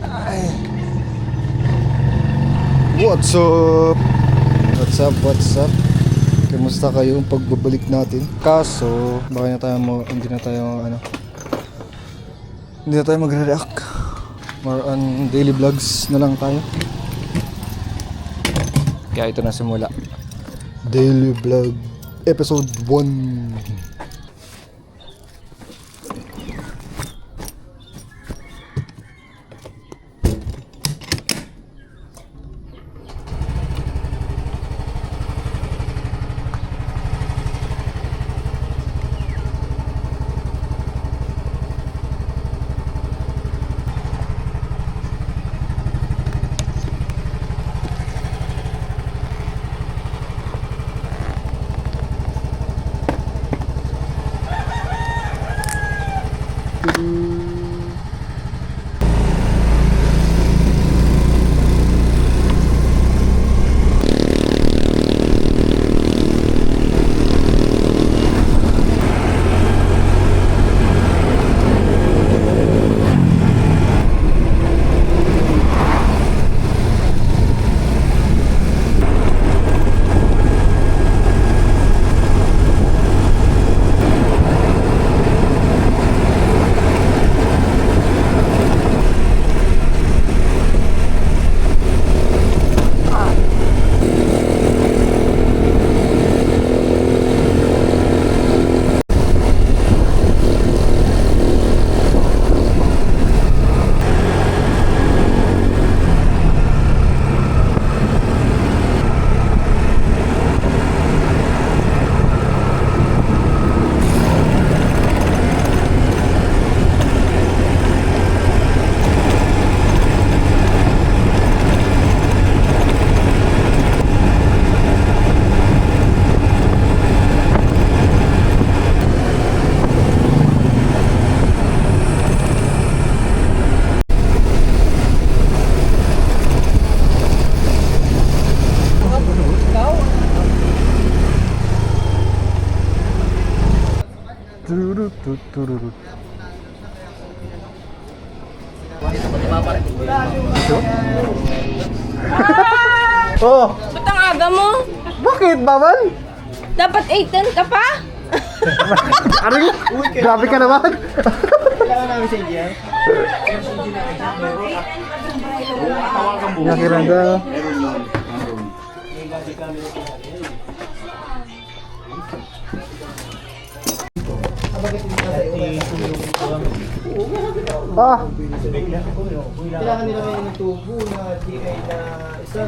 Ay. What's up? What's up? What's up? Kamusta kayo ang pagbabalik natin? Kaso, baka na tayo hindi na tayo magre-react. More on daily vlogs na lang tayo. Kaya ito na simula. Daily vlog episode 1. Tururut. Oh, Ba't ang aga mo? bakit bawal? Dapat 8:10 ka pa? Aray, grabe ka naman. Kailangan namin sa India. Nakiranda. Ah, Kailangan nila may tubo na GI na isa.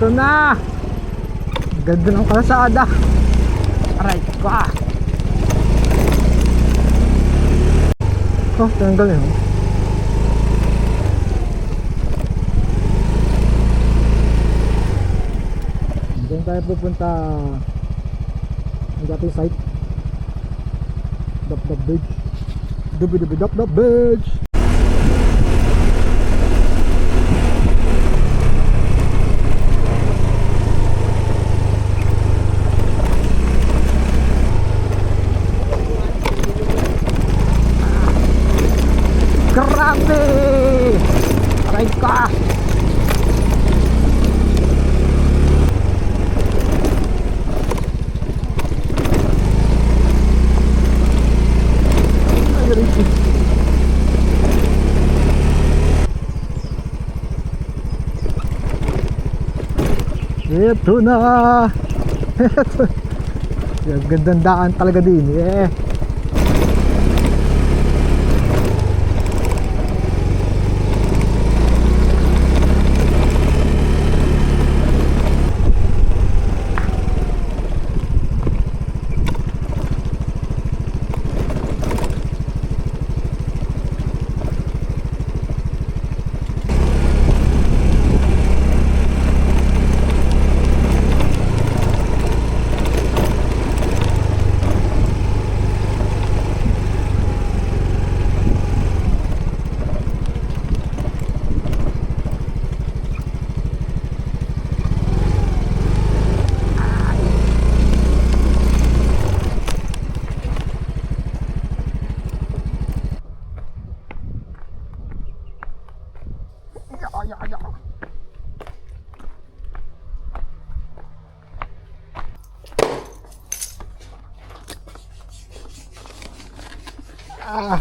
ito na. Ganda ng kalsada. Aray ko ah. Oh, tanggal yun. Diyan tayo pupunta ang dating site. Dap Bridge. Dap Bridge. Grabe! Aray ka! Ito na. Ito. Yung gandang daan talaga din.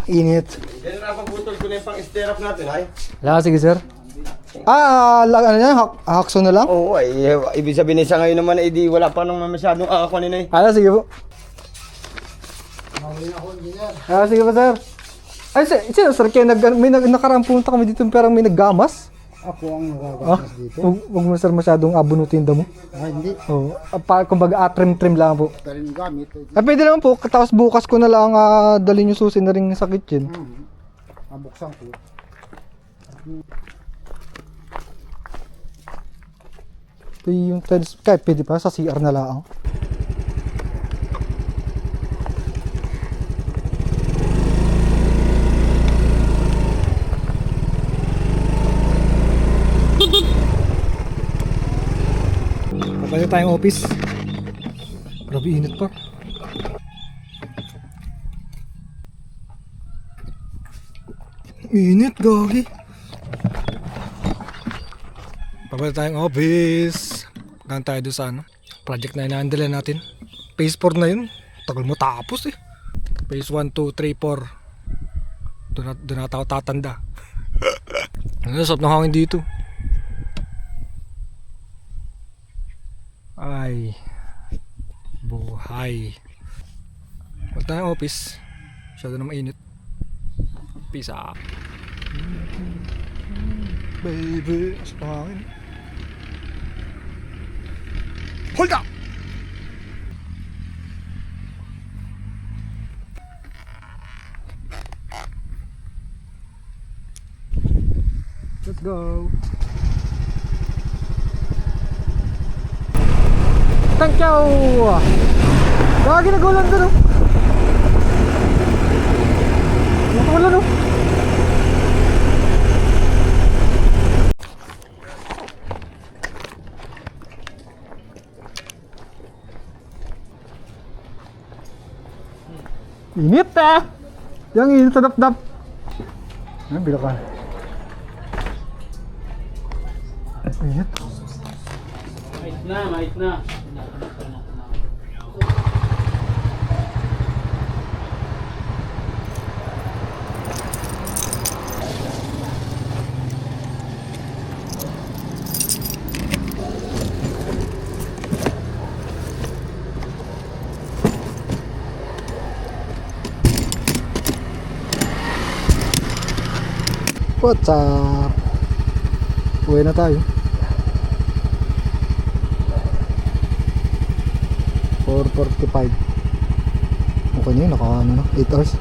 Init. Diyan na pagputol ko na yung pang-stirrup natin, ay? Sige sir. Ano yan? Hakso na lang? Oo, ay ibig sabihin sa ngayon naman ay di wala pa nung masyadong akakunin eh. Sige po. Sige po sir. Ay sir, kaya may nakaraan pumunta kami dito parang may naggamas. Ako ang nagagamas dito. Huwag mo sir masyadong abunutin damo. Hindi. Kumbaga trim lang po. Pero yung gamit. Pwede naman po, tapos bukas ko na lang dalhin yung susi na rin sa kitchen. Mabuksan ko. Ito yung tiles, kahit pwede pa sa CR na lang. Babalik tayong office. Grabe init pa. Init, gagi. Babalik tayong office. Gaan tayo doon sa project na inahandle natin. Phase 4 na yun. Tagal mo tapos eh. Phase 1, 2, 3, 4. Doon na tayo tatanda. Ang sarap ng hangin dito. Ay, buhay. Huwag tayong office. Masyado na mainit. Peace out. Baby, sa pangangin. Hold up! Let's go. Thank you! Lagi nag-ulan doon oh. Nag-ulan oh. Init ah! Yang init sa dap-dap. Bila ka. Init. Mais na. What's up? Uwi na tayo. 4:45. Okay na yun, naka 8 hours.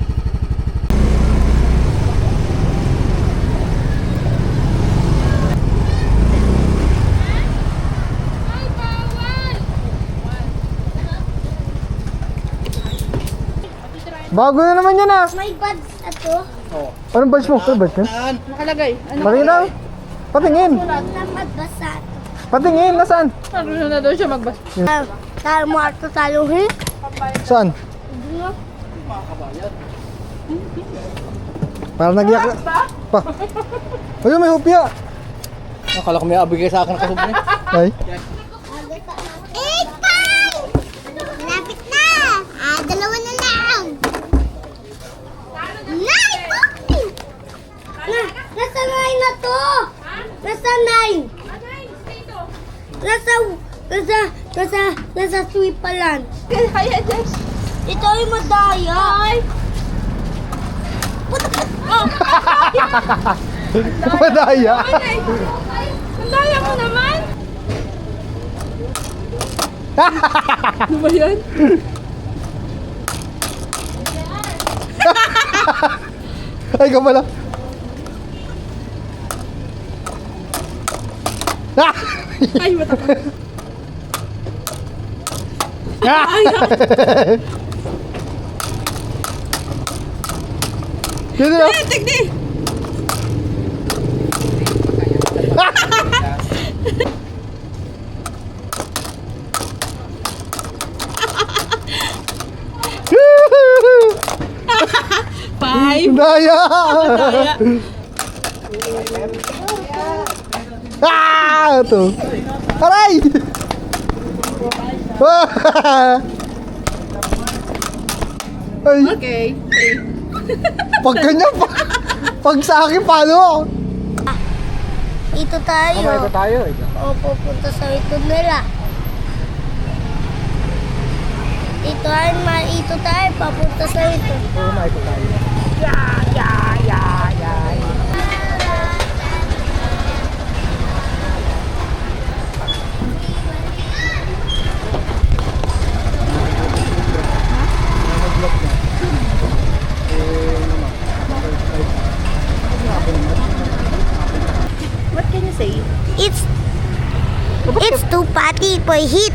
Bago na naman yan ah. May buds ato. Anong badge mo? Anong badge mo? Nakalagay. Ano? Malinaw. Patingin. Magbasa. Patingin. Nasaan? Naroon na daw siya magbasa. Tayo mo ato taluhin. Saan? Parang nag-iyak. Pa. Ayun, may hupya. Akala ko may abigay sa akin na kasubli. Ay. Lapit na! Dalawa na lang! Nasa 9 na to! Nasa 9! Nasa Nasa sweep pa lang. Kaya, Jess. Ito ay madaya. Ay. Madaya. Madaya mo naman. Ano ba yan? Ay, ka pala. Ay, matapos. Yun na. Tigni! Five. Daya. Daya. Ito. Aray! Ay, Okay. pag ganyan, pag sa akin, paano? Ito tayo. Ito tayo. O pupunta sa ito nila. Ito tayo, papunta sa ito. Oo, ito tayo. What can you say? It's too patty for heat.